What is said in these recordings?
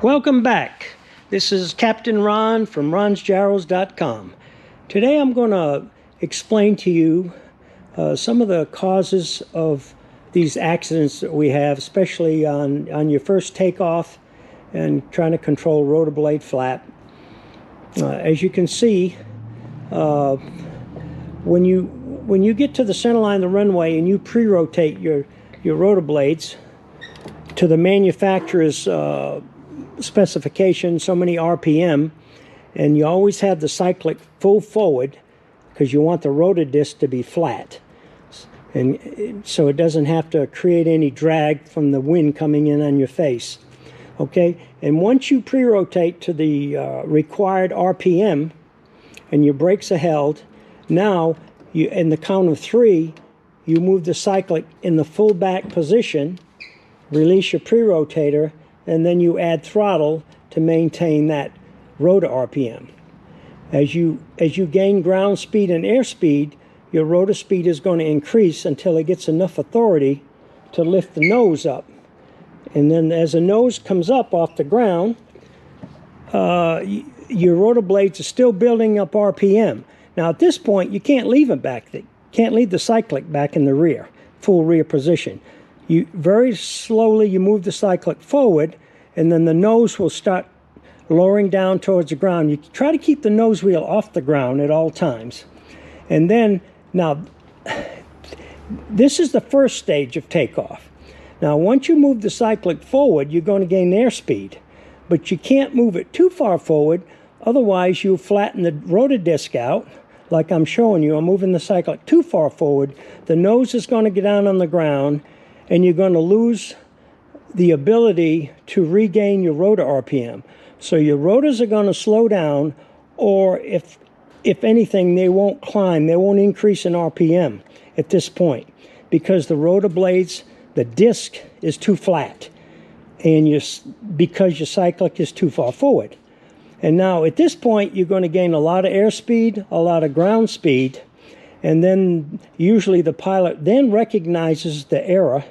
Welcome back. This is Captain Ron from ronsgyros.com. Today I'm going to explain to you some of the causes of these accidents that we have, especially on your first takeoff and trying to control rotor blade flap. As you can see, when you get to the center line of the runway and you pre-rotate your rotor blades to the manufacturer's specification, so many RPM, and you always have the Cyclic full forward because you want the rotor disc to be flat, and so it doesn't have to create any drag from the wind coming in on your face. Okay, and once you pre-rotate to the required RPM and your brakes are held, now you, in the count of 3, you move the Cyclic in the full back position, release your pre-rotator, and then you add throttle to maintain that rotor RPM. As you gain ground speed and airspeed, your rotor speed is going to increase until it gets enough authority to lift the nose up. And then as the nose comes up off the ground, your rotor blades are still building up RPM. Now at this point, you can't leave them back. Can't leave the Cyclic back in the rear, full rear position. You very slowly you move the Cyclic forward, and then the nose will start lowering down towards the ground. You try to keep the nose wheel off the ground at all times. And then, now, this is the first stage of takeoff. Now, once you move the Cyclic forward, you're going to gain airspeed, but you can't move it too far forward, otherwise you'll flatten the rotor disc out, like I'm showing you. I'm moving the Cyclic too far forward, the nose is going to get down on the ground, and you're going to lose the ability to regain your rotor RPM. So your rotors are going to slow down, or if anything, they won't climb, they won't increase in RPM at this point, because the rotor blades, the disc is too flat, and because your Cyclic is too far forward. And now at this point, you're going to gain a lot of airspeed, a lot of ground speed, and then usually the pilot then recognizes the error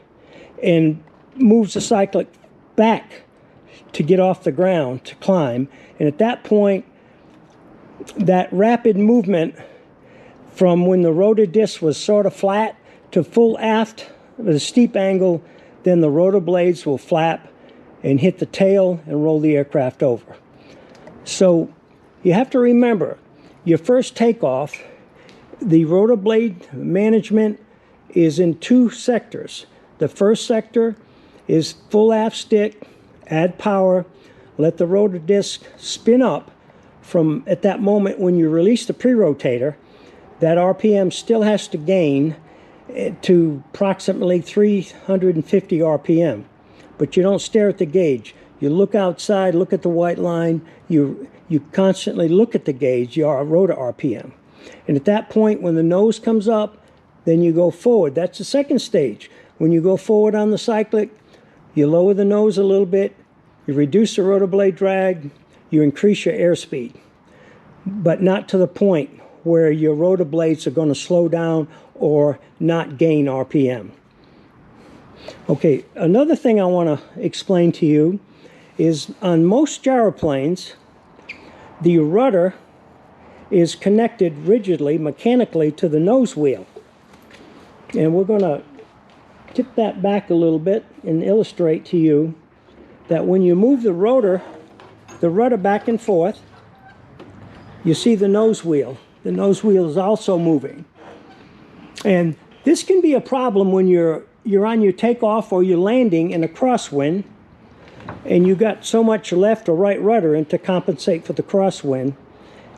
and moves the Cyclic back to get off the ground to climb. And at that point, that rapid movement from when the rotor disc was sort of flat to full aft with a steep angle, then the rotor blades will flap and hit the tail and roll the aircraft over. So you have to remember, your first takeoff, the rotor blade management is in 2 sectors. The first sector is full aft stick, add power, let the rotor disc spin up. From at that moment when you release the pre-rotator, that RPM still has to gain to approximately 350 RPM. But you don't stare at the gauge. You look outside, look at the white line, you constantly look at the gauge, your rotor RPM. And at that point, when the nose comes up, then you go forward. That's the second stage. When you go forward on the Cyclic, you lower the nose a little bit, you reduce the rotor blade drag, you increase your airspeed, but not to the point where your rotor blades are going to slow down or not gain RPM. Okay, another thing I want to explain to you is on most gyroplanes, the rudder is connected rigidly, mechanically, to the nose wheel. And we're going to tip that back a little bit and illustrate to you that when you move the rudder back and forth, you see the nose wheel. The nose wheel is also moving. And this can be a problem when you're on your takeoff or you're landing in a crosswind, and you got so much left or right rudder, and to compensate for the crosswind,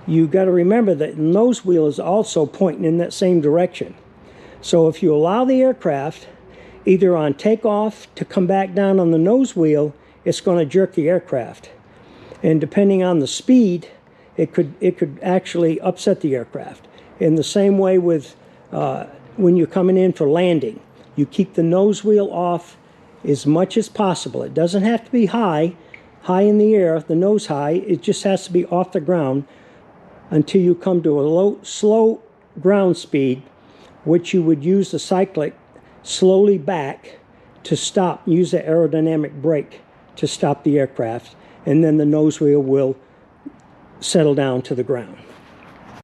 you got to remember that the nose wheel is also pointing in that same direction. So if you allow the aircraft, either on takeoff to come back down on the nose wheel, it's going to jerk the aircraft. And depending on the speed, it could actually upset the aircraft. In the same way with when you're coming in for landing, you keep the nose wheel off as much as possible. It doesn't have to be high in the air, the nose high. It just has to be off the ground until you come to a slow ground speed, which you would use the Cyclic slowly back to stop, use the aerodynamic brake to stop the aircraft, and then the nose wheel will settle down to the ground.